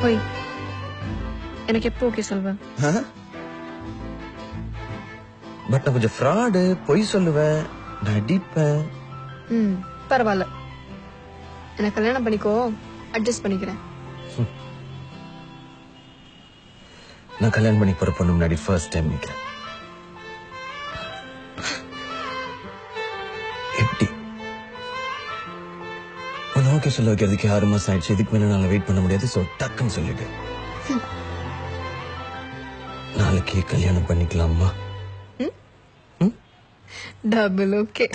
போய் எனக்கு எப்போ ஓகே சொல்வேன்? பட் நான் கொஞ்சம் ஃப்ராடு, பொய் சொல்லுவேன், நான் அடிப்பேன். பரவாயில்ல, என்ன கல்யாணம் பண்ணிக்கோ, அட்ஜஸ்ட் பண்ணிக்கிறேன். நான் கல்யாணம் பண்ணி போற பொண்ணு முன்னாடி ஃபர்ஸ்ட் டைம் நிக்கிறேன். எப்படி உன்னை ஓகே சொல்ல வைக்கிறதுக்கு 6 மாசம் ஆயிடுச்சு. இதுக்கு மேல நான் வெயிட் பண்ண முடியாது. சோ டக்குன்னு சொல்லிட்டு நாளைக்கு கல்யாணம் பண்ணிக்கலாமா? Double okay.